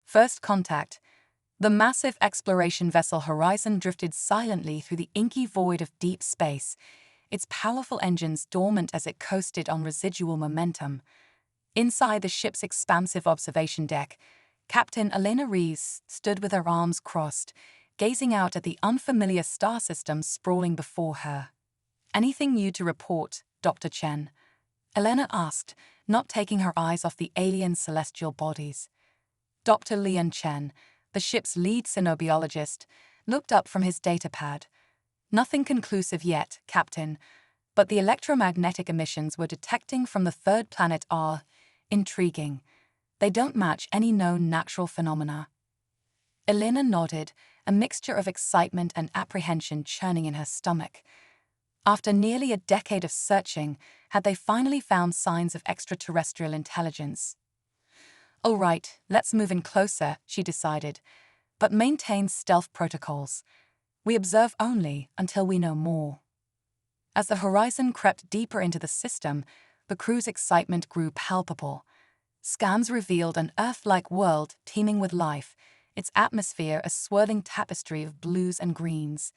First contact. The massive exploration vessel Horizon drifted silently through the inky void of deep space, its powerful engines dormant as it coasted on residual momentum. Inside the ship's expansive observation deck, Captain Elena Reeves stood with her arms crossed, gazing out at the unfamiliar star system sprawling before her. "Anything new to report, Dr. Chen?" Elena asked, not taking her eyes off the alien celestial bodies. Dr. Lian Chen, the ship's lead xenobiologist, looked up from his datapad. "Nothing conclusive yet, Captain, but the electromagnetic emissions we're detecting from the third planet are intriguing. They don't match any known natural phenomena." Elena nodded, a mixture of excitement and apprehension churning in her stomach. After nearly a decade of searching, had they finally found signs of extraterrestrial intelligence? "All right, let's move in closer," she decided, "but maintain stealth protocols. We observe only until we know more." As the Horizon crept deeper into the system, the crew's excitement grew palpable. Scans revealed an Earth-like world teeming with life, its atmosphere a swirling tapestry of blues and greens.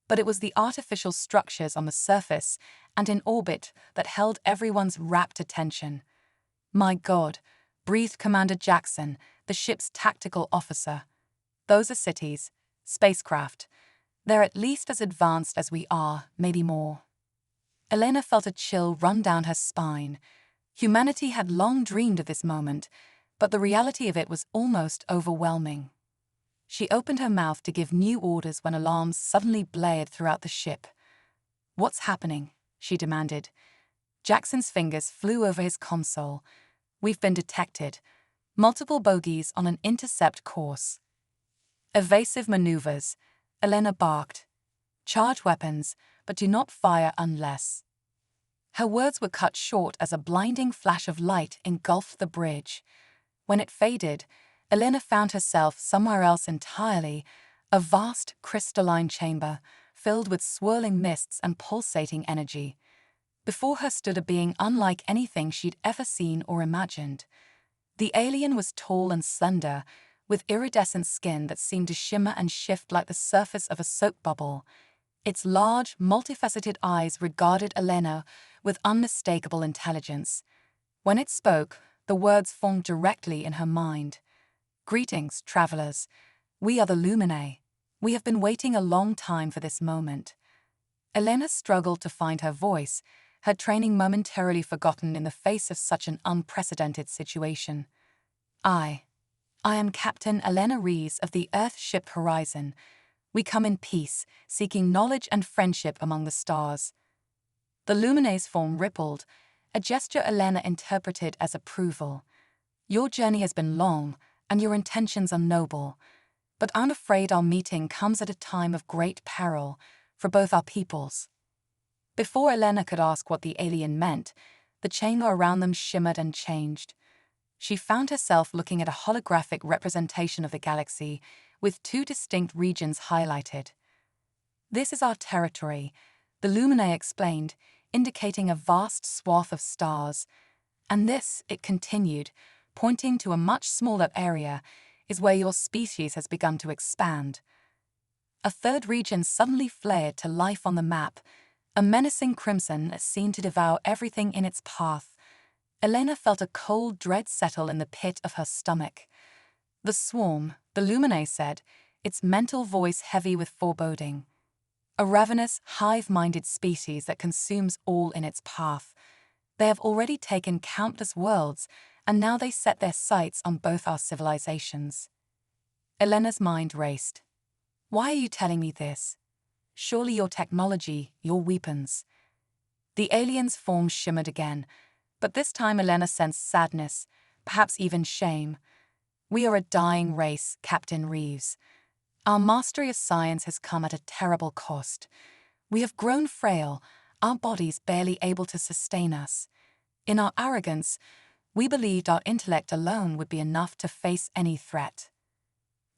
But it was the artificial structures on the surface and in orbit that held everyone's rapt attention. "My God," breathed Commander Jackson, the ship's tactical officer. "Those are cities, spacecraft. They're at least as advanced as we are, maybe more." Elena felt a chill run down her spine. Humanity had long dreamed of this moment, but the reality of it was almost overwhelming. She opened her mouth to give new orders when alarms suddenly blared throughout the ship. "What's happening?" she demanded. Jackson's fingers flew over his console. "We've been detected. Multiple bogies on an intercept course." "Evasive maneuvers," Elena barked. "Charge weapons, but do not fire unless." Her words were cut short as a blinding flash of light engulfed the bridge. When it faded, Elena found herself somewhere else entirely, a vast crystalline chamber filled with swirling mists and pulsating energy. Before her stood a being unlike anything she'd ever seen or imagined. The alien was tall and slender, with iridescent skin that seemed to shimmer and shift like the surface of a soap bubble. Its large, multifaceted eyes regarded Elena with unmistakable intelligence. When it spoke, the words formed directly in her mind. "Greetings, travelers. We are the Luminae. We have been waiting a long time for this moment." Elena struggled to find her voice, her training momentarily forgotten in the face of such an unprecedented situation. I am Captain Elena Reeves of the Earth ship Horizon. We come in peace, seeking knowledge and friendship among the stars." The Luminae's form rippled, a gesture Elena interpreted as approval. "Your journey has been long, and your intentions are noble, but I'm afraid our meeting comes at a time of great peril for both our peoples." Before Elena could ask what the alien meant, the chamber around them shimmered and changed. She found herself looking at a holographic representation of the galaxy, with two distinct regions highlighted. "This is our territory," the Luminae explained, indicating a vast swath of stars. "And this," it continued, pointing to a much smaller area, "is where your species has begun to expand." A third region suddenly flared to life on the map, a menacing crimson that seemed to devour everything in its path. Elena felt a cold dread settle in the pit of her stomach. "The swarm," the Luminae said, its mental voice heavy with foreboding. "A ravenous, hive-minded species that consumes all in its path. They have already taken countless worlds, and now they set their sights on both our civilizations." Elena's mind raced. "Why are you telling me this? Surely your technology, your weapons." The alien's form shimmered again, but this time Elena sensed sadness, perhaps even shame. "We are a dying race, Captain Reeves. Our mastery of science has come at a terrible cost. We have grown frail, our bodies barely able to sustain us. In our arrogance, we believed our intellect alone would be enough to face any threat."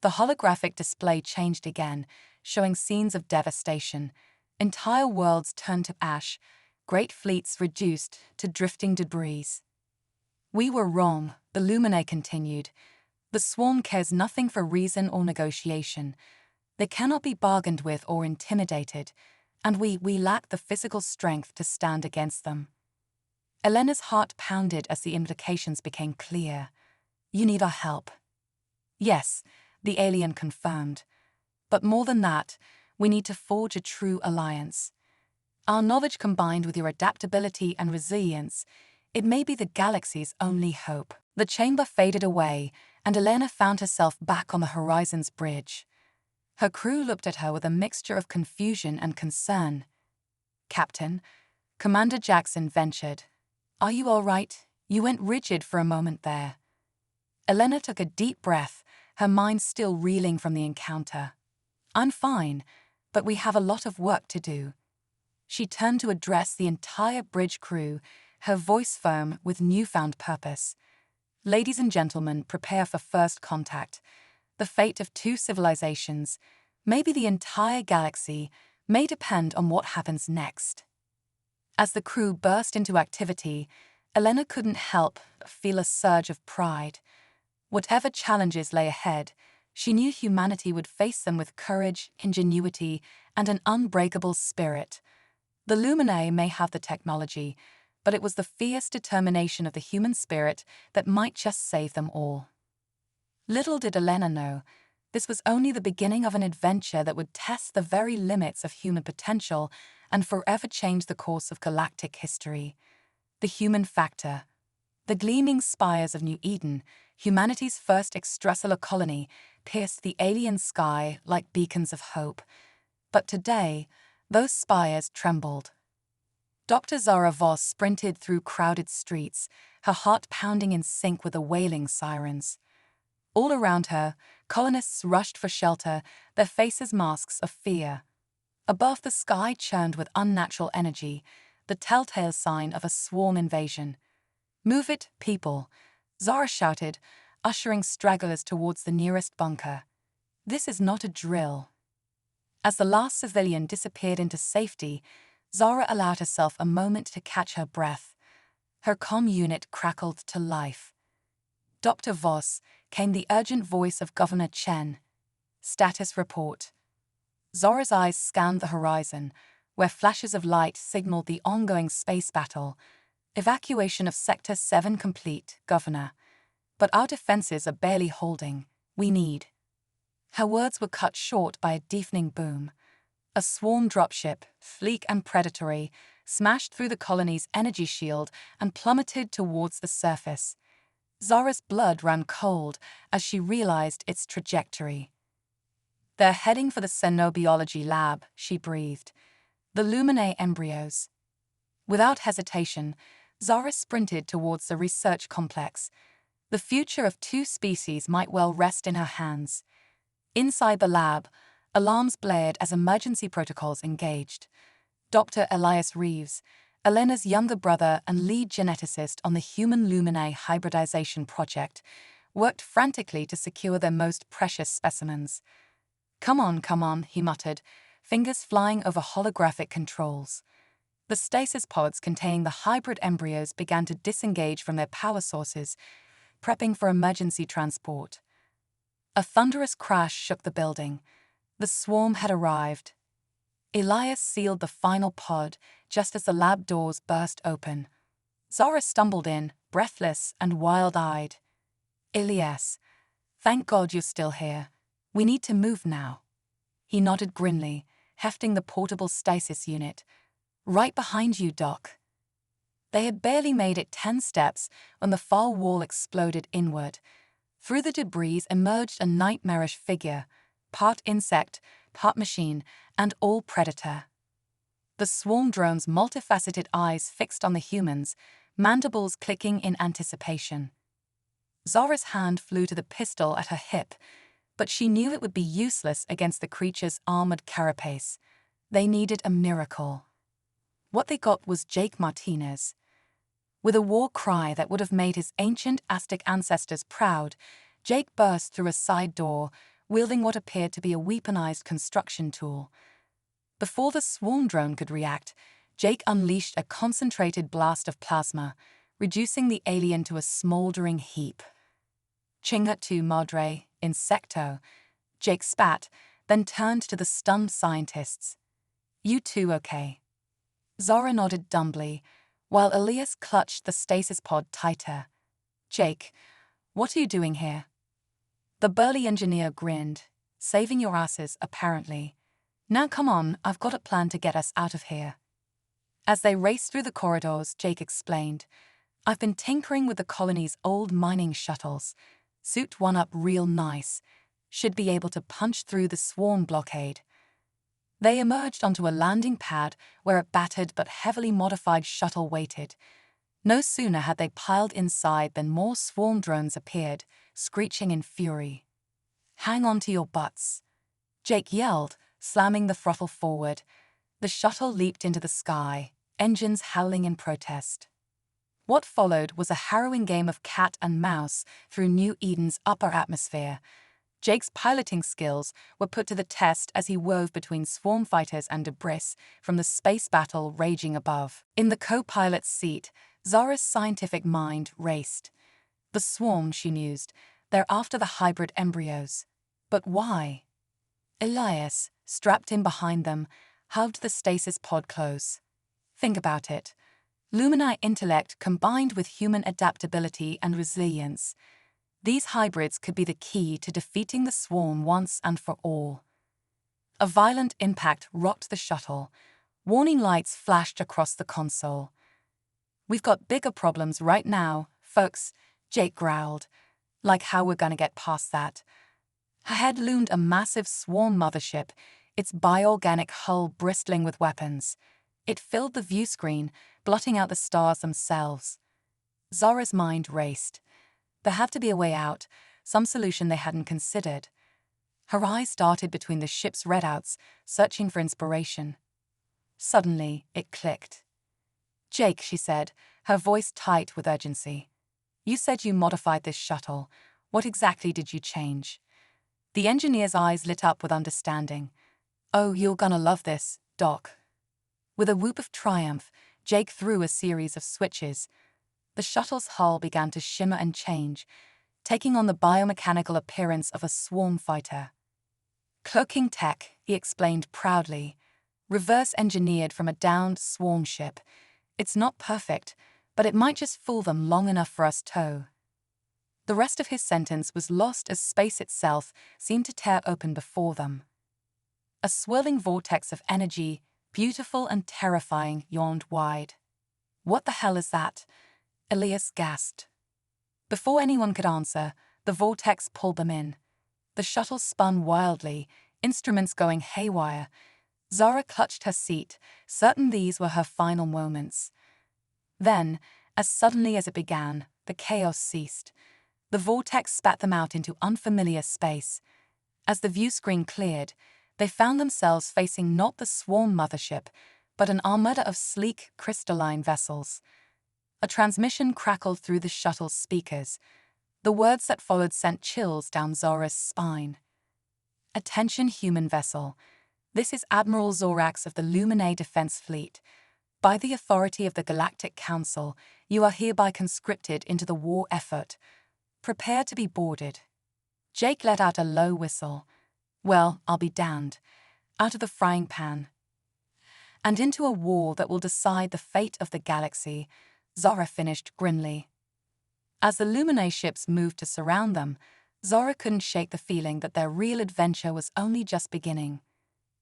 The holographic display changed again, showing scenes of devastation. Entire worlds turned to ash, great fleets reduced to drifting debris. "We were wrong," the Luminae continued. The swarm cares nothing for reason or negotiation. They cannot be bargained with or intimidated, and we lack the physical strength to stand against them. Elena's heart pounded as the implications became clear. You need our help. Yes, the alien confirmed. But more than that, we need to forge a true alliance. Our knowledge combined with your adaptability and resilience, it may be the galaxy's only hope. The chamber faded away, and Elena found herself back on the Horizon's bridge. Her crew looked at her with a mixture of confusion and concern. Captain, Commander Jackson ventured. Are you all right? You went rigid for a moment there. Elena took a deep breath, her mind still reeling from the encounter. I'm fine, but we have a lot of work to do. She turned to address the entire bridge crew, her voice firm with newfound purpose. Ladies and gentlemen, prepare for first contact. The fate of two civilizations, maybe the entire galaxy, may depend on what happens next. As the crew burst into activity, Elena couldn't help but feel a surge of pride. Whatever challenges lay ahead, she knew humanity would face them with courage, ingenuity, and an unbreakable spirit. The Luminae may have the technology, but it was the fierce determination of the human spirit that might just save them all. Little did Elena know, this was only the beginning of an adventure that would test the very limits of human potential and forever change the course of galactic history. The human factor. The gleaming spires of New Eden, humanity's first extrasolar colony, pierced the alien sky like beacons of hope. But today, those spires trembled. Dr. Zara Voss sprinted through crowded streets, her heart pounding in sync with the wailing sirens. All around her, colonists rushed for shelter, their faces masks of fear. Above, the sky churned with unnatural energy, the telltale sign of a swarm invasion. Move it, people, Zara shouted, ushering stragglers towards the nearest bunker. This is not a drill. As the last civilian disappeared into safety, Zara allowed herself a moment to catch her breath. Her comm unit crackled to life. Dr. Voss, came the urgent voice of Governor Chen. Status report. Zara's eyes scanned the horizon, where flashes of light signaled the ongoing space battle. Evacuation of Sector 7 complete, Governor. But our defenses are barely holding. We need. Her words were cut short by a deafening boom. A swarm dropship, sleek and predatory, smashed through the colony's energy shield and plummeted towards the surface. Zara's blood ran cold as she realized its trajectory. They're heading for the xenobiology lab, she breathed. The Luminae embryos. Without hesitation, Zara sprinted towards the research complex. The future of two species might well rest in her hands. Inside the lab, alarms blared as emergency protocols engaged. Dr. Elias Reeves, Elena's younger brother and lead geneticist on the human Luminae hybridization project, worked frantically to secure their most precious specimens. Come on, he muttered, fingers flying over holographic controls. The stasis pods containing the hybrid embryos began to disengage from their power sources, prepping for emergency transport. A thunderous crash shook the building. The swarm had arrived. Elias sealed the final pod just as the lab doors burst open. Zara stumbled in, breathless and wild-eyed. Elias, thank God you're still here. We need to move now. He nodded grimly, hefting the portable stasis unit. Right behind you, Doc. They had barely made it 10 steps when the far wall exploded inward. Through the debris emerged a nightmarish figure, part insect, part machine, and all predator. The swarm drone's multifaceted eyes fixed on the humans, mandibles clicking in anticipation. Zara's hand flew to the pistol at her hip, but she knew it would be useless against the creature's armored carapace. They needed a miracle. What they got was Jake Martinez. With a war cry that would have made his ancient Aztec ancestors proud, Jake burst through a side door, wielding what appeared to be a weaponized construction tool. Before the swarm drone could react, Jake unleashed a concentrated blast of plasma, reducing the alien to a smoldering heap. Chinga tu madre, insecto. Jake spat, then turned to the stunned scientists. You too, okay? Zara nodded dumbly, while Elias clutched the stasis pod tighter. Jake, what are you doing here? The burly engineer grinned. Saving your asses, apparently. Now come on, I've got a plan to get us out of here. As they raced through the corridors, Jake explained, I've been tinkering with the colony's old mining shuttles. Suit one up real nice. Should be able to punch through the swarm blockade. They emerged onto a landing pad where a battered but heavily modified shuttle waited. No sooner had they piled inside than more swarm drones appeared, screeching in fury. Hang on to your butts, Jake yelled, slamming the throttle forward. The shuttle leaped into the sky, engines howling in protest. What followed was a harrowing game of cat and mouse through New Eden's upper atmosphere. Jake's piloting skills were put to the test as he wove between swarm fighters and debris from the space battle raging above. In the co-pilot's seat, Zara's scientific mind raced. The swarm, she mused, they're after the hybrid embryos. But why? Elias, strapped in behind them, hugged the stasis pod close. Think about it. Lumini intellect combined with human adaptability and resilience. These hybrids could be the key to defeating the swarm once and for all. A violent impact rocked the shuttle. Warning lights flashed across the console. We've got bigger problems right now, folks, Jake growled. Like how we're gonna get past that. Ahead loomed a massive swarm mothership, its bioorganic hull bristling with weapons. It filled the view screen, blotting out the stars themselves. Zara's mind raced. There had to be a way out, some solution they hadn't considered. Her eyes darted between the ship's readouts, searching for inspiration. Suddenly, it clicked. Jake, she said, her voice tight with urgency. You said you modified this shuttle. What exactly did you change? The engineer's eyes lit up with understanding. Oh, you're gonna love this, Doc. With a whoop of triumph, Jake threw a series of switches. The shuttle's hull began to shimmer and change, taking on the biomechanical appearance of a swarm fighter. Cloaking tech, he explained proudly. Reverse engineered from a downed swarm ship. It's not perfect, but it might just fool them long enough for us to. The rest of his sentence was lost as space itself seemed to tear open before them. A swirling vortex of energy, beautiful and terrifying, yawned wide. What the hell is that? Elias gasped. Before anyone could answer, the vortex pulled them in. The shuttle spun wildly, instruments going haywire. Zara clutched her seat, certain these were her final moments. Then, as suddenly as it began, the chaos ceased. The vortex spat them out into unfamiliar space. As the view screen cleared, they found themselves facing not the swarm mothership, but an armada of sleek, crystalline vessels. A transmission crackled through the shuttle's speakers. The words that followed sent chills down Zora's spine. Attention, human vessel. This is Admiral Zorax of the Luminae Defense Fleet. By the authority of the Galactic Council, you are hereby conscripted into the war effort. Prepare to be boarded. Jake let out a low whistle. Well, I'll be damned. Out of the frying pan. And into a war that will decide the fate of the galaxy, Zora finished grimly. As the Luminae ships moved to surround them, Zora couldn't shake the feeling that their real adventure was only just beginning.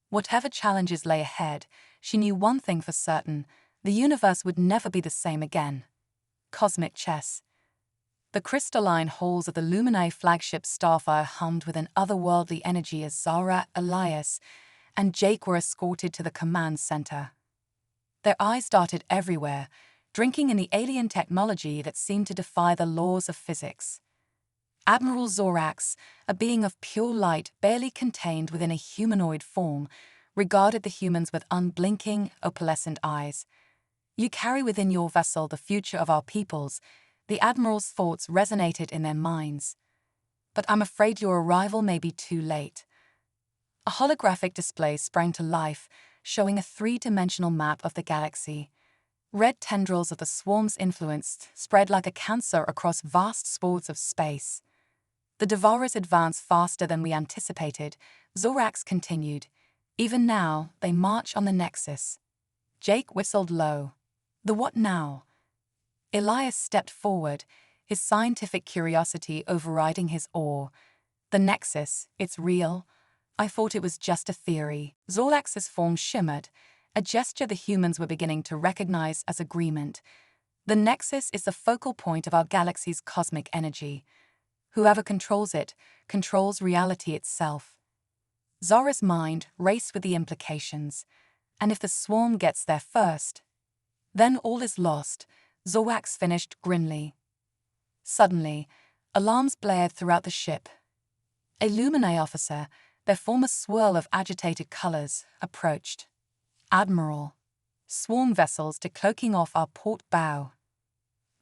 Whatever challenges lay ahead, she knew one thing for certain: the universe would never be the same again. Cosmic chess. The crystalline halls of the Luminae flagship Starfire hummed with an otherworldly energy as Zara, Elias, and Jake were escorted to the command center. Their eyes darted everywhere, drinking in the alien technology that seemed to defy the laws of physics. Admiral Zorax, a being of pure light barely contained within a humanoid form, regarded the humans with unblinking, opalescent eyes. You carry within your vessel the future of our peoples. The Admiral's thoughts resonated in their minds. But I'm afraid your arrival may be too late. A holographic display sprang to life, showing a three-dimensional map of the galaxy. Red tendrils of the swarm's influence spread like a cancer across vast swaths of space. The Devourers advance faster than we anticipated, Zorax continued. Even now, they march on the Nexus. Jake whistled low. The what now? Elias stepped forward, his scientific curiosity overriding his awe. The Nexus, it's real. I thought it was just a theory. Zorax's form shimmered, a gesture the humans were beginning to recognize as agreement. The Nexus is the focal point of our galaxy's cosmic energy. Whoever controls it, controls reality itself. Zora's mind raced with the implications. And if the swarm gets there first, then all is lost, Zorax finished grimly. Suddenly, alarms blared throughout the ship. A Luminae officer, their form a swirl of agitated colors, approached. Admiral. Swarm vessels decloaking off our port bow.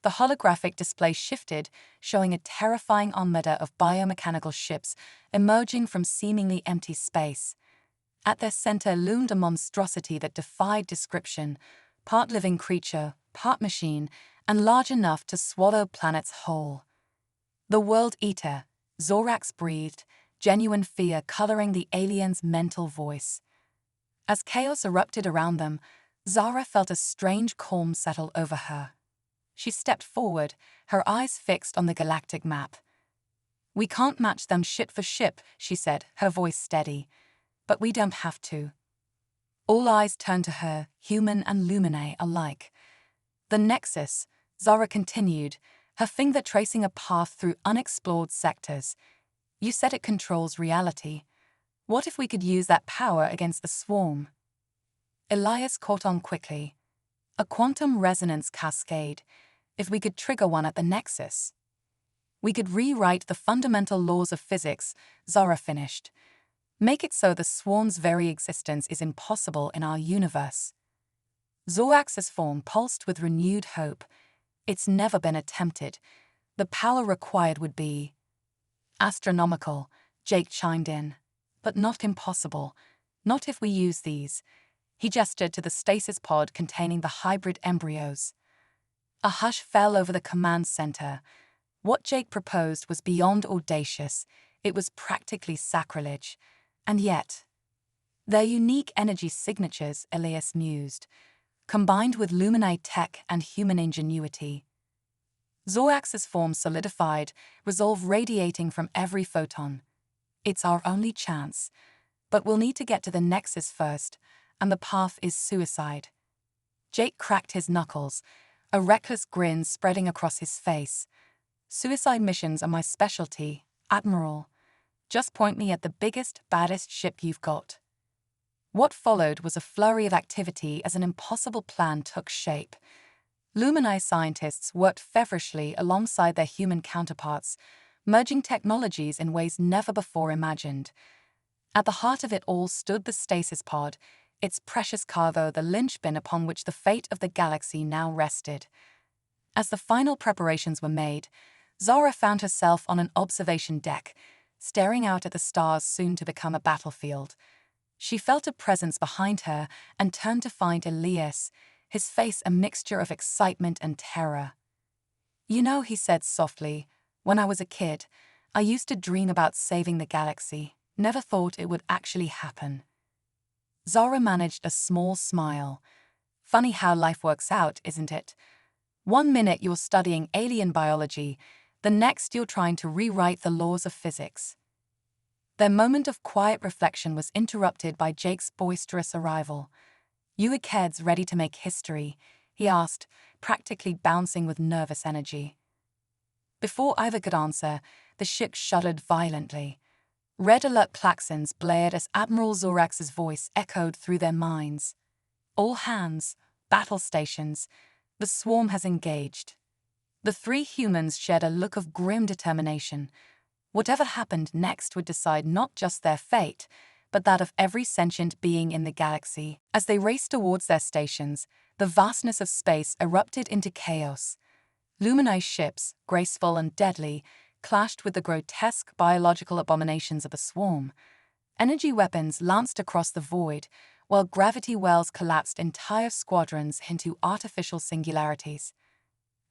The holographic display shifted, showing a terrifying armada of biomechanical ships emerging from seemingly empty space. At their center loomed a monstrosity that defied description, part living creature, part machine, and large enough to swallow planets whole. The World Eater, Zorax breathed, genuine fear coloring the alien's mental voice. As chaos erupted around them, Zara felt a strange calm settle over her. She stepped forward, her eyes fixed on the galactic map. We can't match them ship for ship, she said, her voice steady. But we don't have to. All eyes turned to her, human and Luminae alike. The Nexus, Zara continued, her finger tracing a path through unexplored sectors. You said it controls reality. What if we could use that power against the swarm? Elias caught on quickly. A quantum resonance cascade. If we could trigger one at the Nexus. We could rewrite the fundamental laws of physics, Zara finished. Make it so the swarm's very existence is impossible in our universe. Zorax's form pulsed with renewed hope. It's never been attempted. The power required would be astronomical, Jake chimed in. But not impossible. Not if we use these. He gestured to the stasis pod containing the hybrid embryos. A hush fell over the command center. What Jake proposed was beyond audacious. It was practically sacrilege. And yet, their unique energy signatures, Elias mused, combined with Luminae tech and human ingenuity. Zorax's form solidified, resolve radiating from every photon. It's our only chance. But we'll need to get to the Nexus first, and the path is suicide. Jake cracked his knuckles, a reckless grin spreading across his face. Suicide missions are my specialty, Admiral. Just point me at the biggest, baddest ship you've got. What followed was a flurry of activity as an impossible plan took shape. Luminae scientists worked feverishly alongside their human counterparts, merging technologies in ways never before imagined. At the heart of it all stood the stasis pod, its precious cargo the linchpin upon which the fate of the galaxy now rested. As the final preparations were made, Zara found herself on an observation deck, staring out at the stars soon to become a battlefield. She felt a presence behind her and turned to find Elias, his face a mixture of excitement and terror. You know, he said softly, when I was a kid, I used to dream about saving the galaxy. Never thought it would actually happen. Zara managed a small smile. Funny how life works out, isn't it? 1 minute you're studying alien biology, the next you're trying to rewrite the laws of physics. Their moment of quiet reflection was interrupted by Jake's boisterous arrival. You kids ready to make history? He asked, practically bouncing with nervous energy. Before either could answer, the ship shuddered violently. Red alert klaxons blared as Admiral Zorax's voice echoed through their minds. All hands, battle stations, the swarm has engaged. The 3 humans shared a look of grim determination. Whatever happened next would decide not just their fate, but that of every sentient being in the galaxy. As they raced towards their stations, the vastness of space erupted into chaos. Luminae ships, graceful and deadly, clashed with the grotesque biological abominations of the swarm. Energy weapons lanced across the void, while gravity wells collapsed entire squadrons into artificial singularities.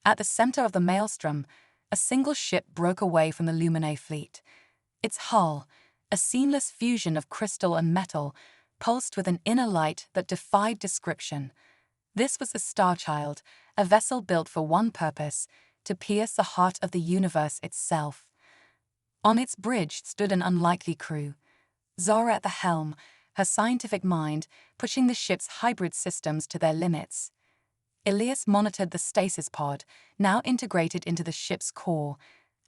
At the center of the maelstrom, a single ship broke away from the Luminae fleet. Its hull, a seamless fusion of crystal and metal, pulsed with an inner light that defied description. This was the Starchild, a vessel built for one purpose: to pierce the heart of the universe itself. On its bridge stood an unlikely crew. Zara at the helm, her scientific mind pushing the ship's hybrid systems to their limits. Elias monitored the stasis pod, now integrated into the ship's core,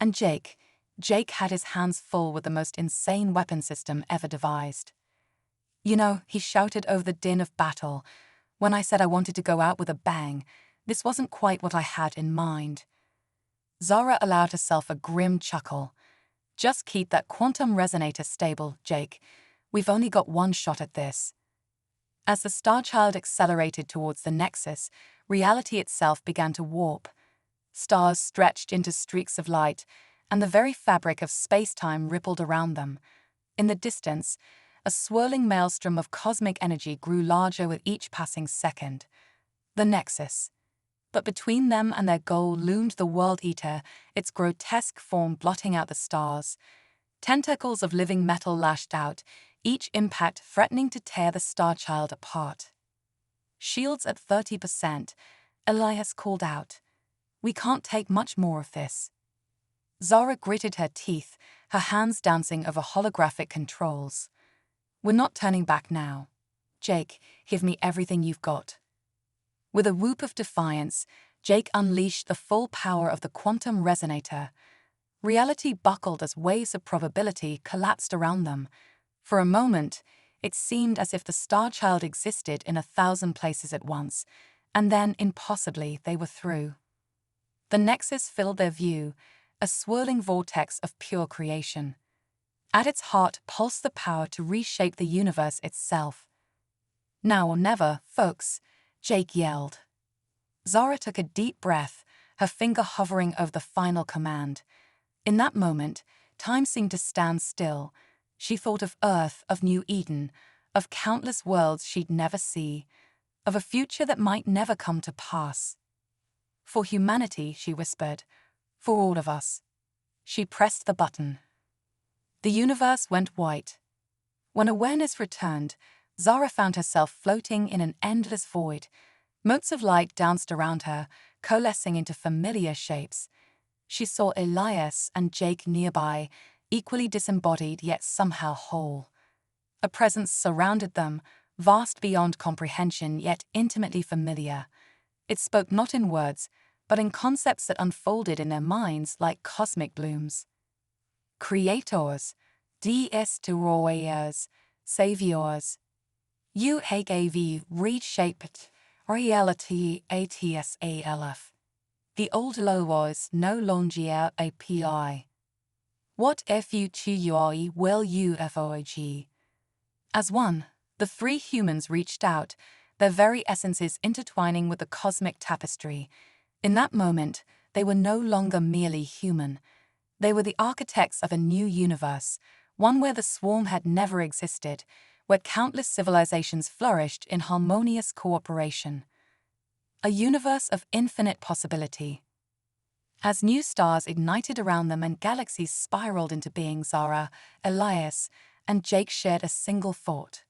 and Jake had his hands full with the most insane weapon system ever devised. "You know," he shouted over the din of battle, "when I said I wanted to go out with a bang, this wasn't quite what I had in mind." Zara allowed herself a grim chuckle. "Just keep that quantum resonator stable, Jake. We've only got one shot at this." As the Starchild accelerated towards the Nexus, reality itself began to warp. Stars stretched into streaks of light, and the very fabric of space-time rippled around them. In the distance, a swirling maelstrom of cosmic energy grew larger with each passing second. The Nexus. But between them and their goal loomed the World Eater, its grotesque form blotting out the stars. Tentacles of living metal lashed out, each impact threatening to tear the Starchild apart. "Shields at 30%, Elias called out. "We can't take much more of this." Zara gritted her teeth, her hands dancing over holographic controls. "We're not turning back now. Jake, give me everything you've got." With a whoop of defiance, Jake unleashed the full power of the quantum resonator. Reality buckled as waves of probability collapsed around them. For a moment, it seemed as if the Starchild existed in 1,000 places at once, and then, impossibly, they were through. The Nexus filled their view, a swirling vortex of pure creation. At its heart pulsed the power to reshape the universe itself. "Now or never, folks," Jake yelled. Zara took a deep breath, her finger hovering over the final command. In that moment, time seemed to stand still. She thought of Earth, of New Eden, of countless worlds she'd never see, of a future that might never come to pass. "For humanity," she whispered. "For all of us." She pressed the button. The universe went white. When awareness returned, Zara found herself floating in an endless void. Motes of light danced around her, coalescing into familiar shapes. She saw Elias and Jake nearby, equally disembodied yet somehow whole. A presence surrounded them, vast beyond comprehension yet intimately familiar. It spoke not in words, but in concepts that unfolded in their minds like cosmic blooms. Creators, destroyers, saviors. You have reshaped reality ATSALF. The old law was no longer API. What FUTUI will UFOG? As one, the three humans reached out, their very essences intertwining with the cosmic tapestry. In that moment, they were no longer merely human. They were the architects of a new universe, one where the swarm had never existed, where countless civilizations flourished in harmonious cooperation. A universe of infinite possibility. As new stars ignited around them and galaxies spiraled into being, Zara, Elias, and Jake shared a single thought.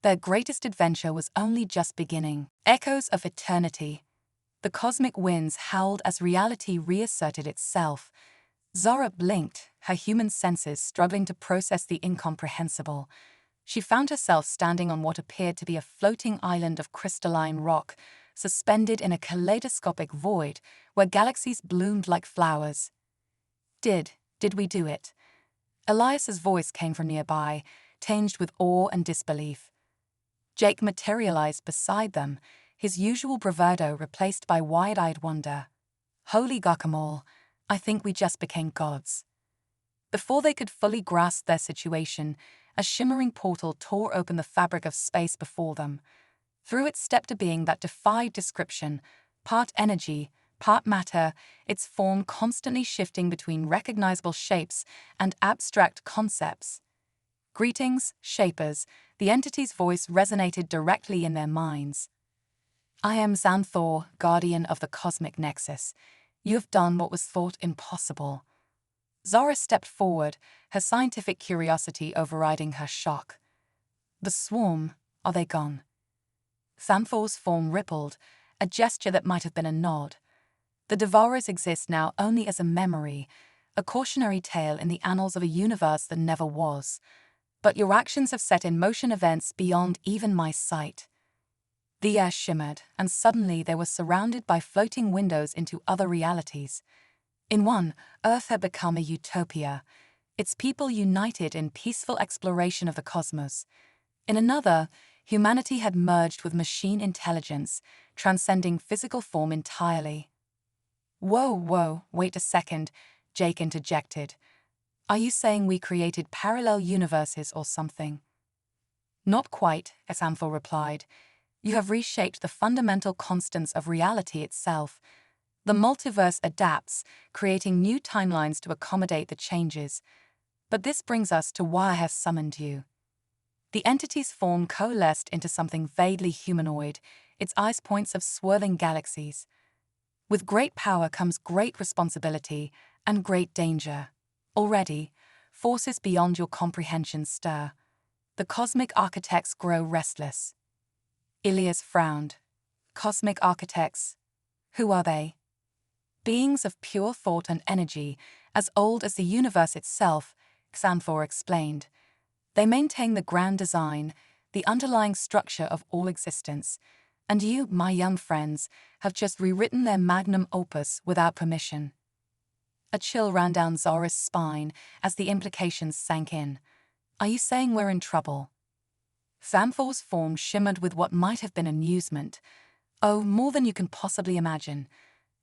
Their greatest adventure was only just beginning. Echoes of eternity. The cosmic winds howled as reality reasserted itself. Zara blinked, her human senses struggling to process the incomprehensible. She found herself standing on what appeared to be a floating island of crystalline rock, suspended in a kaleidoscopic void where galaxies bloomed like flowers. Did we do it? Elias's voice came from nearby, tinged with awe and disbelief. Jake materialized beside them, his usual bravado replaced by wide-eyed wonder. Holy guacamole, I think we just became gods. Before they could fully grasp their situation, a shimmering portal tore open the fabric of space before them. Through it stepped a being that defied description, part energy, part matter, its form constantly shifting between recognizable shapes and abstract concepts. Greetings, Shapers, the entity's voice resonated directly in their minds. "I am Xanthor, guardian of the cosmic nexus. You have done what was thought impossible. Zara stepped forward, her scientific curiosity overriding her shock. The swarm, are they gone? Xanthor's form rippled, a gesture that might have been a nod. The Devourers exist now only as a memory, a cautionary tale in the annals of a universe that never was. But your actions have set in motion events beyond even my sight. The air shimmered, and suddenly they were surrounded by floating windows into other realities. In one, Earth had become a utopia, its people united in peaceful exploration of the cosmos. In another, humanity had merged with machine intelligence, transcending physical form entirely. Whoa, wait a second, Jake interjected. Are you saying we created parallel universes or something? Not quite, Xanthor replied. You have reshaped the fundamental constants of reality itself. The multiverse adapts, creating new timelines to accommodate the changes. But this brings us to why I have summoned you. The entity's form coalesced into something vaguely humanoid, its eyes points of swirling galaxies. With great power comes great responsibility and great danger. Already, forces beyond your comprehension stir. The cosmic architects grow restless. Ilias frowned. Cosmic architects? Who are they? Beings of pure thought and energy, as old as the universe itself, Xanthor explained. They maintain the grand design, the underlying structure of all existence, and you, my young friends, have just rewritten their magnum opus without permission. A chill ran down Zara's spine as the implications sank in. Are you saying we're in trouble? Xanthor's form shimmered with what might have been amusement. Oh, more than you can possibly imagine.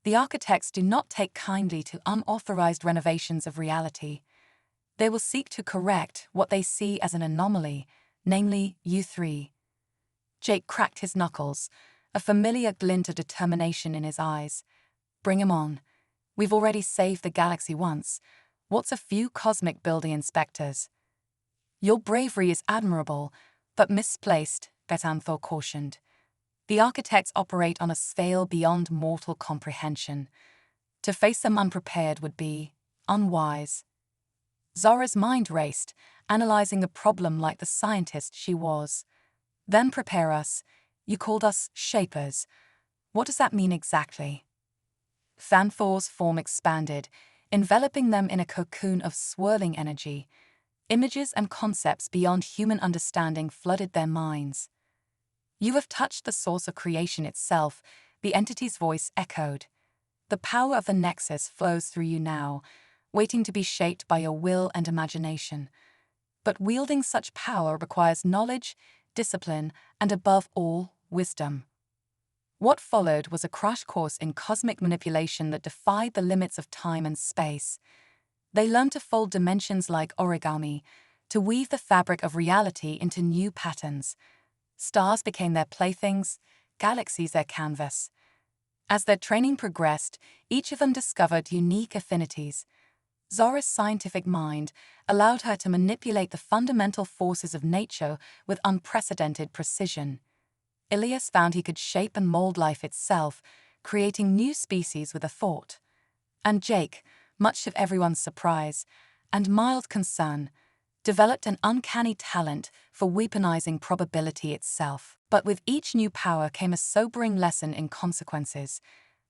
The architects do not take kindly to unauthorized renovations of reality. They will seek to correct what they see as an anomaly, namely you three. Jake cracked his knuckles, a familiar glint of determination in his eyes. Bring him on. We've already saved the galaxy once. What's a few cosmic building inspectors? Your bravery is admirable, but misplaced, Xanthor cautioned. The architects operate on a scale beyond mortal comprehension. To face them unprepared would be unwise. Zara's mind raced, analyzing the problem like the scientist she was. Then prepare us. You called us shapers. What does that mean exactly? Xanthor's form expanded, enveloping them in a cocoon of swirling energy. Images and concepts beyond human understanding flooded their minds. You have touched the source of creation itself, the entity's voice echoed. The power of the Nexus flows through you now, waiting to be shaped by your will and imagination. But wielding such power requires knowledge, discipline, and above all, wisdom. What followed was a crash course in cosmic manipulation that defied the limits of time and space. They learned to fold dimensions like origami, to weave the fabric of reality into new patterns. Stars became their playthings, galaxies their canvas. As their training progressed, each of them discovered unique affinities. Zara's scientific mind allowed her to manipulate the fundamental forces of nature with unprecedented precision. Ilias found he could shape and mold life itself, creating new species with a thought. And Jake, much to everyone's surprise and mild concern, developed an uncanny talent for weaponizing probability itself. But with each new power came a sobering lesson in consequences.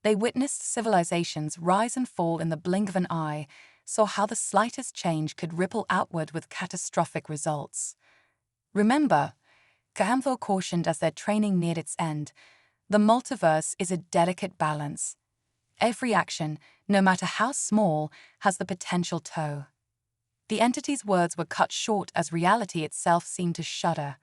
They witnessed civilizations rise and fall in the blink of an eye, saw how the slightest change could ripple outward with catastrophic results. Remember, Xanthor cautioned as their training neared its end, the multiverse is a delicate balance. Every action, no matter how small, has the potential toe. The entity's words were cut short as reality itself seemed to shudder.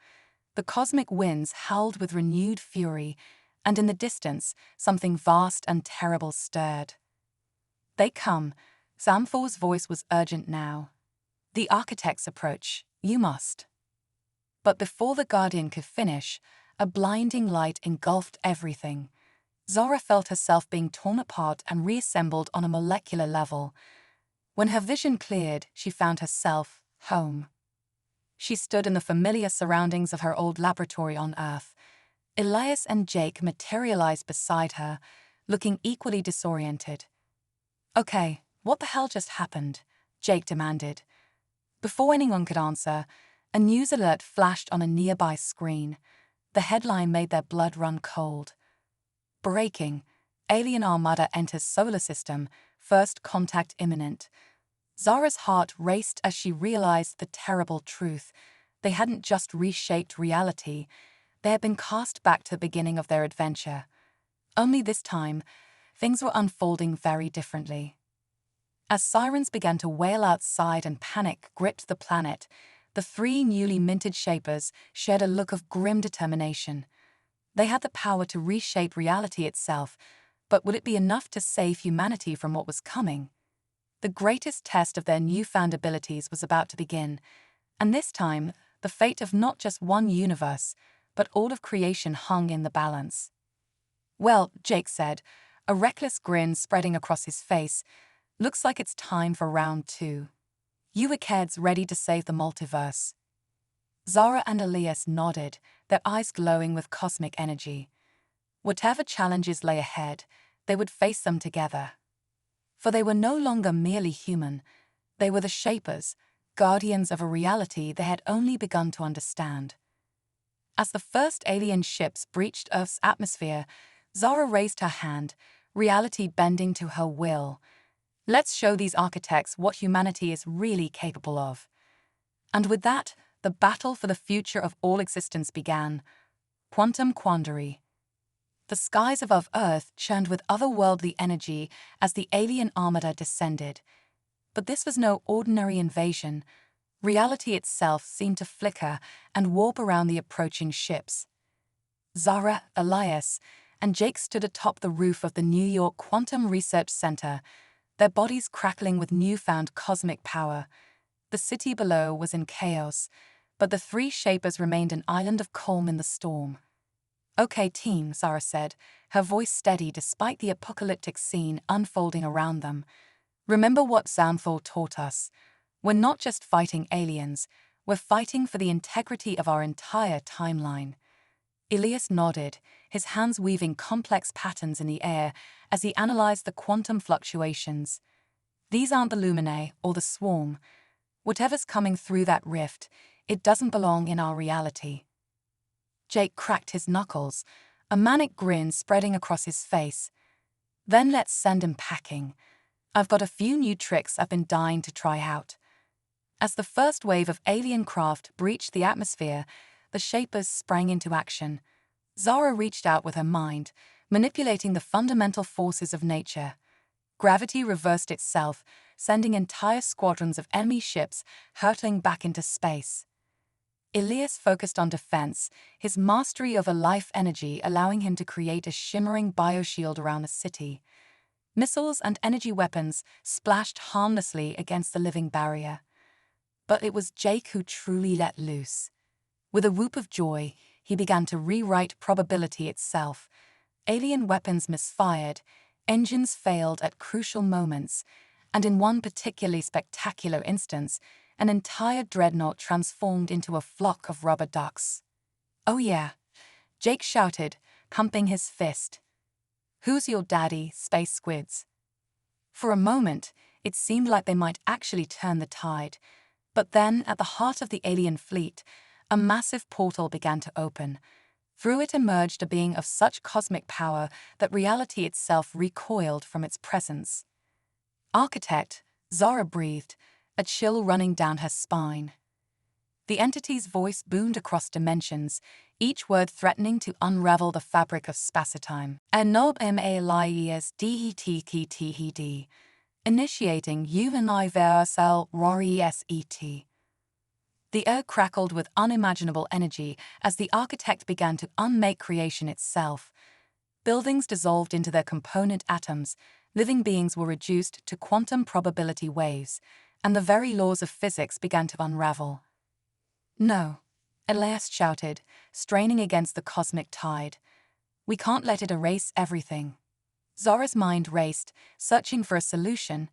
The cosmic winds howled with renewed fury, and in the distance, something vast and terrible stirred. They come. Xanthor's voice was urgent now. The architects approach. You must. But before the Guardian could finish, a blinding light engulfed everything. Zara felt herself being torn apart and reassembled on a molecular level. When her vision cleared, she found herself home. She stood in the familiar surroundings of her old laboratory on Earth. Elias and Jake materialized beside her, looking equally disoriented. Okay, what the hell just happened? Jake demanded. Before anyone could answer, a news alert flashed on a nearby screen. The headline made their blood run cold. Breaking. Alien Armada enters solar system. First contact imminent. Zara's heart raced as she realized the terrible truth. They hadn't just reshaped reality. They had been cast back to the beginning of their adventure. Only this time, things were unfolding very differently. As sirens began to wail outside and panic gripped the planet, the three newly minted Shapers shared a look of grim determination. They had the power to reshape reality itself, but would it be enough to save humanity from what was coming? The greatest test of their newfound abilities was about to begin, and this time, the fate of not just one universe, but all of creation hung in the balance. Well, Jake said, a reckless grin spreading across his face, looks like it's time for round 2. You kids ready to save the multiverse? Zara and Elias nodded, their eyes glowing with cosmic energy. Whatever challenges lay ahead, they would face them together. For they were no longer merely human, they were the Shapers, guardians of a reality they had only begun to understand. As the first alien ships breached Earth's atmosphere, Zara raised her hand, reality bending to her will. Let's show these architects what humanity is really capable of. And with that, the battle for the future of all existence began. Quantum quandary. The skies above Earth churned with otherworldly energy as the alien armada descended. But this was no ordinary invasion. Reality itself seemed to flicker and warp around the approaching ships. Zara, Elias, and Jake stood atop the roof of the New York Quantum Research Center, their bodies crackling with newfound cosmic power. The city below was in chaos, but the three Shapers remained an island of calm in the storm. Okay, team, Zara said, her voice steady despite the apocalyptic scene unfolding around them. Remember what Xanthor taught us. We're not just fighting aliens, we're fighting for the integrity of our entire timeline. Elias nodded, his hands weaving complex patterns in the air as he analyzed the quantum fluctuations. These aren't the Luminae or the swarm. Whatever's coming through that rift, it doesn't belong in our reality. Jake cracked his knuckles, a manic grin spreading across his face. Then let's send him packing. I've got a few new tricks I've been dying to try out. As the first wave of alien craft breached the atmosphere, the Shapers sprang into action. Zara reached out with her mind, manipulating the fundamental forces of nature. Gravity reversed itself, sending entire squadrons of enemy ships hurtling back into space. Elias focused on defense, his mastery over life energy allowing him to create a shimmering bioshield around the city. Missiles and energy weapons splashed harmlessly against the living barrier. But it was Jake who truly let loose. With a whoop of joy, he began to rewrite probability itself. Alien weapons misfired, engines failed at crucial moments, and in one particularly spectacular instance, an entire dreadnought transformed into a flock of rubber ducks. Oh yeah, Jake shouted, pumping his fist. Who's your daddy, space squids? For a moment, it seemed like they might actually turn the tide. But then, at the heart of the alien fleet, a massive portal began to open. Through it emerged a being of such cosmic power that reality itself recoiled from its presence. Architect, Zara breathed, a chill running down her spine. The entity's voice boomed across dimensions, each word threatening to unravel the fabric of spacetime. Anob-M-A-L-I-E-S-D-E-T-K-T-E-D. Initiating Universal RESET. The air crackled with unimaginable energy as the architect began to unmake creation itself. Buildings dissolved into their component atoms, living beings were reduced to quantum probability waves, and the very laws of physics began to unravel. No, Elias shouted, straining against the cosmic tide. We can't let it erase everything. Zara's mind raced, searching for a solution.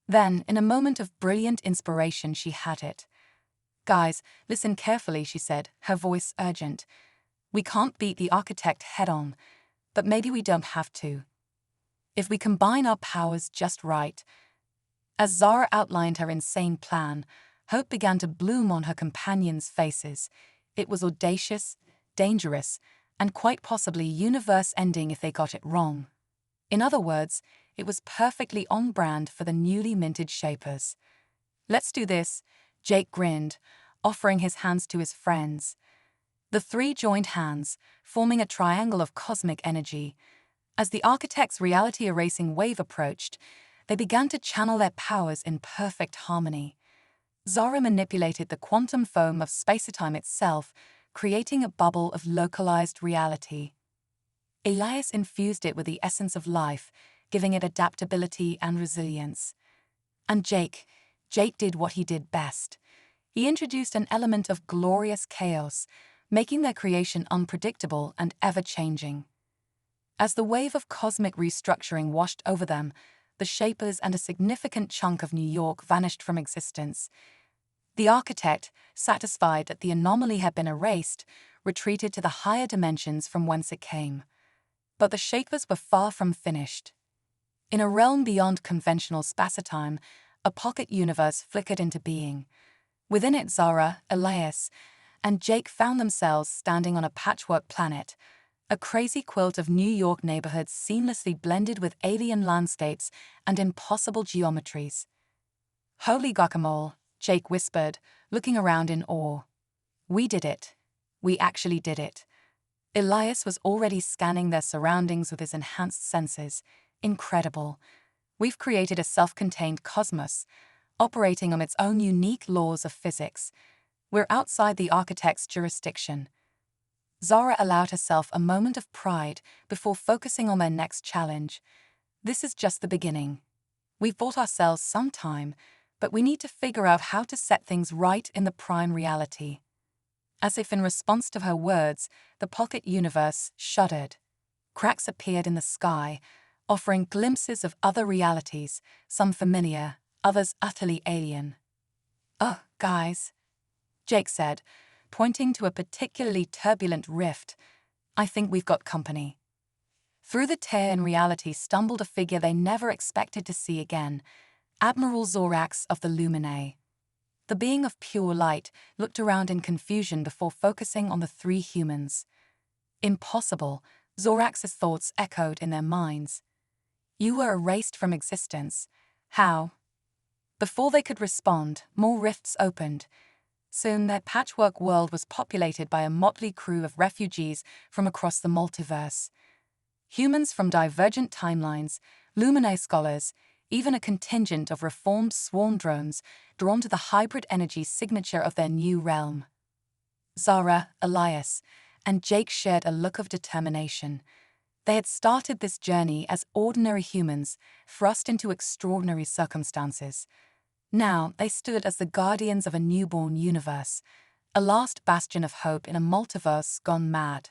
Then, in a moment of brilliant inspiration, she had it. Guys, listen carefully, she said, her voice urgent. We can't beat the architect head-on, but maybe we don't have to. If we combine our powers just right. As Zara outlined her insane plan, hope began to bloom on her companions' faces. It was audacious, dangerous, and quite possibly universe-ending if they got it wrong. In other words, it was perfectly on brand for the newly minted Shapers. "Let's do this," Jake grinned, offering his hands to his friends. The three joined hands, forming a triangle of cosmic energy. As the architect's reality-erasing wave approached, they began to channel their powers in perfect harmony. Zara manipulated the quantum foam of space-time itself, creating a bubble of localized reality. Elias infused it with the essence of life, giving it adaptability and resilience. And Jake did what he did best. He introduced an element of glorious chaos, making their creation unpredictable and ever-changing. As the wave of cosmic restructuring washed over them, the Shapers and a significant chunk of New York vanished from existence. The architect, satisfied that the anomaly had been erased, retreated to the higher dimensions from whence it came. But the Shapers were far from finished. In a realm beyond conventional spacetime, a pocket universe flickered into being. Within it, Zara, Elias, and Jake found themselves standing on a patchwork planet, a crazy quilt of New York neighborhoods seamlessly blended with alien landscapes and impossible geometries. "Holy guacamole," Jake whispered, looking around in awe. "We did it. We actually did it." Elias was already scanning their surroundings with his enhanced senses. "Incredible. We've created a self-contained cosmos, operating on its own unique laws of physics. We're outside the architect's jurisdiction." Zara allowed herself a moment of pride before focusing on their next challenge. "This is just the beginning. We've bought ourselves some time, but we need to figure out how to set things right in the prime reality." As if in response to her words, the pocket universe shuddered. Cracks appeared in the sky, offering glimpses of other realities, some familiar, others utterly alien. "Oh, guys," Jake said, pointing to a particularly turbulent rift. "I think we've got company." Through the tear in reality stumbled a figure they never expected to see again, Admiral Zorax of the Luminae. The being of pure light looked around in confusion before focusing on the three humans. "Impossible," Zorax's thoughts echoed in their minds. "You were erased from existence. How?" Before they could respond, more rifts opened. Soon their patchwork world was populated by a motley crew of refugees from across the multiverse. Humans from divergent timelines, Luminae scholars, even a contingent of reformed swarm drones drawn to the hybrid energy signature of their new realm. Zara, Elias, and Jake shared a look of determination. They had started this journey as ordinary humans, thrust into extraordinary circumstances. Now they stood as the guardians of a newborn universe, a last bastion of hope in a multiverse gone mad.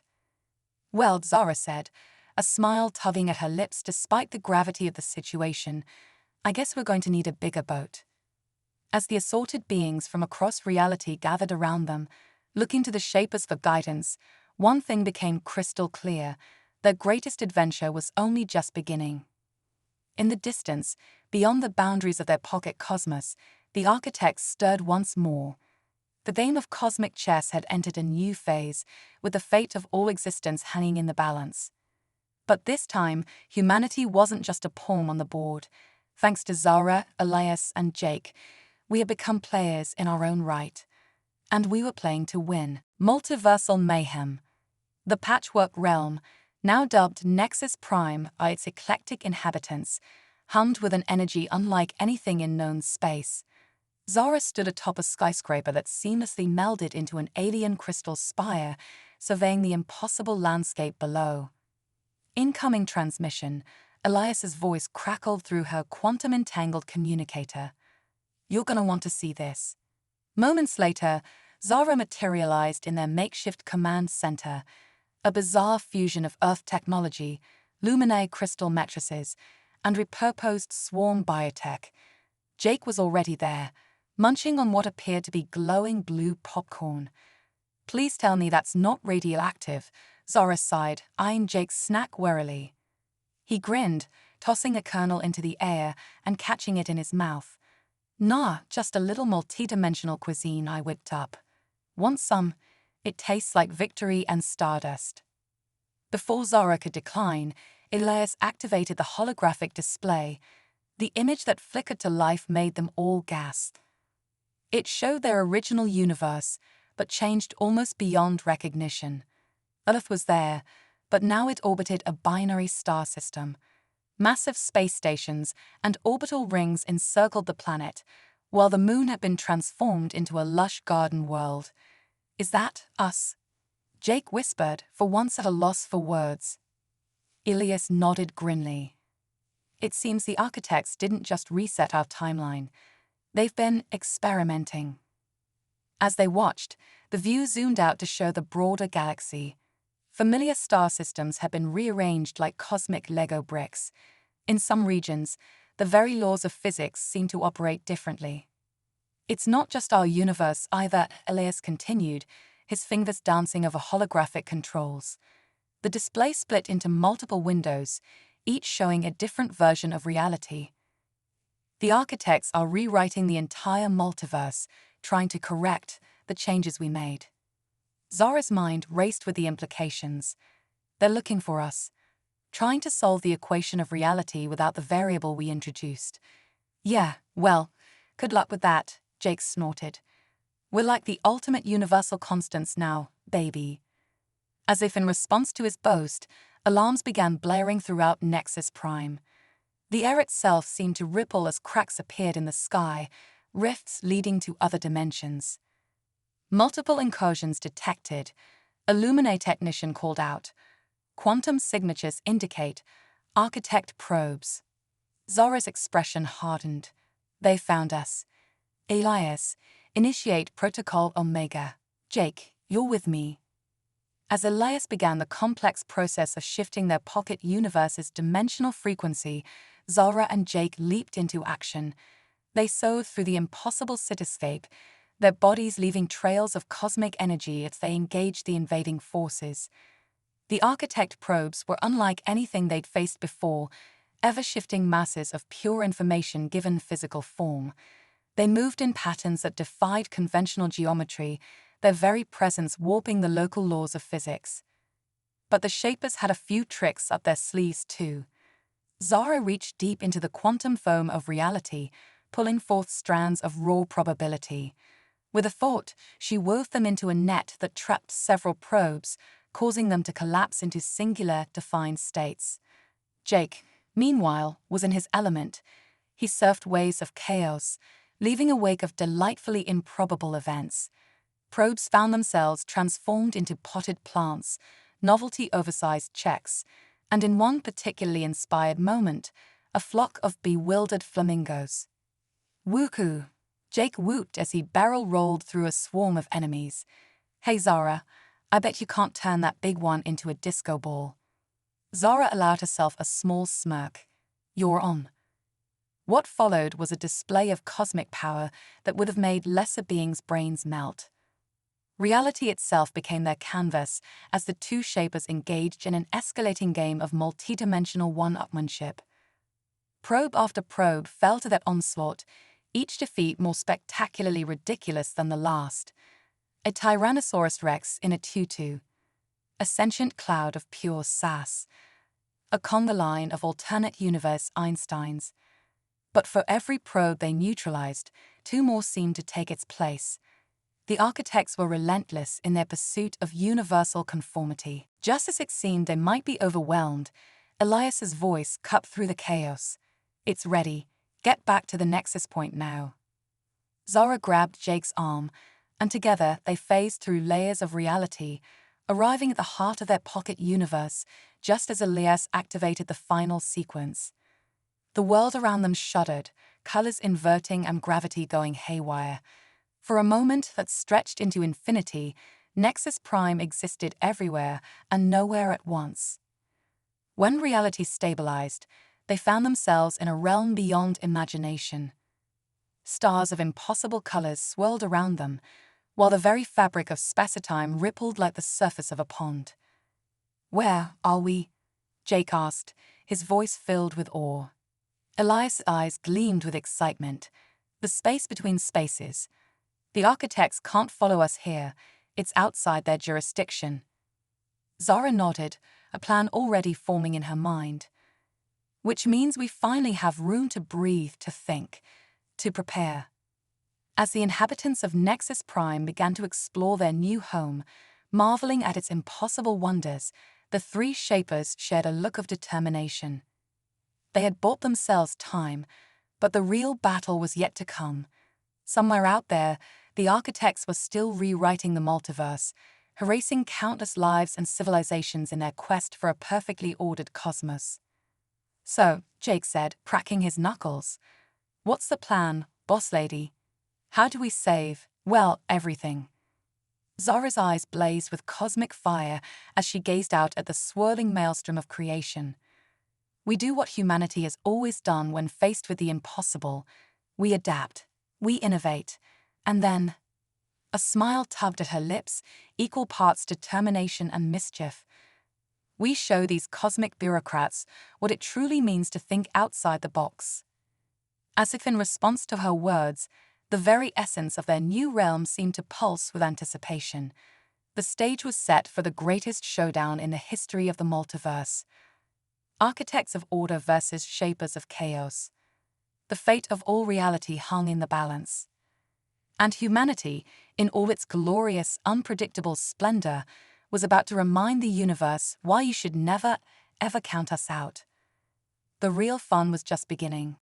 "Well," Zara said, a smile tugging at her lips despite the gravity of the situation, "I guess we're going to need a bigger boat." As the assorted beings from across reality gathered around them, looking to the Shapers for guidance, one thing became crystal clear: their greatest adventure was only just beginning. In the distance, beyond the boundaries of their pocket cosmos, the architects stirred once more. The game of cosmic chess had entered a new phase, with the fate of all existence hanging in the balance. But this time, humanity wasn't just a pawn on the board. Thanks to Zara, Elias, and Jake, we had become players in our own right. And we were playing to win. Multiversal mayhem. The patchwork realm, now dubbed Nexus Prime by its eclectic inhabitants, hummed with an energy unlike anything in known space. Zara stood atop a skyscraper that seamlessly melded into an alien crystal spire, surveying the impossible landscape below. Incoming transmission, Elias's voice crackled through her quantum-entangled communicator. "You're gonna want to see this." Moments later, Zara materialized in their makeshift command center, a bizarre fusion of Earth technology, Luminae crystal matrices, and repurposed swarm biotech. Jake was already there, munching on what appeared to be glowing blue popcorn. "Please tell me that's not radioactive," Zara sighed, eyeing Jake's snack warily. He grinned, tossing a kernel into the air and catching it in his mouth. "Nah, just a little multi-dimensional cuisine I whipped up. Want some? It tastes like victory and stardust." Before Zara could decline, Elias activated the holographic display. The image that flickered to life made them all gasp. It showed their original universe, but changed almost beyond recognition. Earth was there, but now it orbited a binary star system. Massive space stations and orbital rings encircled the planet, while the moon had been transformed into a lush garden world. "Is that us?" Jake whispered, for once at a loss for words. Elias nodded grimly. "It seems the architects didn't just reset our timeline. They've been experimenting." As they watched, the view zoomed out to show the broader galaxy. Familiar star systems had been rearranged like cosmic Lego bricks. In some regions, the very laws of physics seemed to operate differently. "It's not just our universe either," Elias continued, his fingers dancing over holographic controls. The display split into multiple windows, each showing a different version of reality. "The architects are rewriting the entire multiverse, trying to correct the changes we made." Zara's mind raced with the implications. "They're looking for us, trying to solve the equation of reality without the variable we introduced." "Yeah, well, good luck with that," Jake snorted. "We're like the ultimate universal constants now, baby." As if in response to his boast, alarms began blaring throughout Nexus Prime. The air itself seemed to ripple as cracks appeared in the sky, rifts leading to other dimensions. Multiple incursions detected. Illuminae technician called out. Quantum signatures indicate architect probes. Zara's expression hardened. "They found us." "Elias, initiate Protocol Omega." "Jake, you're with me." As Elias began the complex process of shifting their pocket universe's dimensional frequency, Zara and Jake leaped into action. They sowed through the impossible cityscape, their bodies leaving trails of cosmic energy as they engaged the invading forces. The architect probes were unlike anything they'd faced before, ever-shifting masses of pure information given physical form. They moved in patterns that defied conventional geometry, their very presence warping the local laws of physics. But the Shapers had a few tricks up their sleeves too. Zara reached deep into the quantum foam of reality, pulling forth strands of raw probability. With a thought, she wove them into a net that trapped several probes, causing them to collapse into singular, defined states. Jake, meanwhile, was in his element. He surfed waves of chaos, leaving a wake of delightfully improbable events. Probes found themselves transformed into potted plants, novelty-oversized checks, and in one particularly inspired moment, a flock of bewildered flamingos. "Woohoo!" Jake whooped as he barrel-rolled through a swarm of enemies. "Hey Zara, I bet you can't turn that big one into a disco ball." Zara allowed herself a small smirk. "You're on." What followed was a display of cosmic power that would have made lesser beings' brains melt. Reality itself became their canvas as the two Shapers engaged in an escalating game of multidimensional one-upmanship. Probe after probe fell to that onslaught, each defeat more spectacularly ridiculous than the last. A Tyrannosaurus Rex in a tutu. A sentient cloud of pure sass. A conga line of alternate universe Einsteins. But for every probe they neutralized, two more seemed to take its place. The architects were relentless in their pursuit of universal conformity. Just as it seemed they might be overwhelmed, Elias's voice cut through the chaos. "It's ready. Get back to the nexus point now." Zara grabbed Jake's arm, and together they phased through layers of reality, arriving at the heart of their pocket universe just as Elias activated the final sequence. The world around them shuddered, colors inverting and gravity going haywire. For a moment that stretched into infinity, Nexus Prime existed everywhere and nowhere at once. When reality stabilized, they found themselves in a realm beyond imagination. Stars of impossible colors swirled around them, while the very fabric of spacetime rippled like the surface of a pond. "Where are we?" Jake asked, his voice filled with awe. Elias' eyes gleamed with excitement. The space between spaces. The architects can't follow us here. It's outside their jurisdiction. Zara nodded, a plan already forming in her mind. Which means we finally have room to breathe, to think, to prepare. As the inhabitants of Nexus Prime began to explore their new home, marveling at its impossible wonders, the three Shapers shared a look of determination. They had bought themselves time, but the real battle was yet to come. Somewhere out there, the architects were still rewriting the multiverse, erasing countless lives and civilizations in their quest for a perfectly ordered cosmos. "So," Jake said, cracking his knuckles, "what's the plan, boss lady? How do we save, well, everything?" Zara's eyes blazed with cosmic fire as she gazed out at the swirling maelstrom of creation. "We do what humanity has always done when faced with the impossible. We adapt, we innovate, and then—" A smile tugged at her lips, equal parts determination and mischief. "We show these cosmic bureaucrats what it truly means to think outside the box." As if in response to her words, the very essence of their new realm seemed to pulse with anticipation. The stage was set for the greatest showdown in the history of the multiverse. Architects of order versus shapers of chaos. The fate of all reality hung in the balance. And humanity, in all its glorious, unpredictable splendor, was about to remind the universe why you should never, ever count us out. The real fun was just beginning.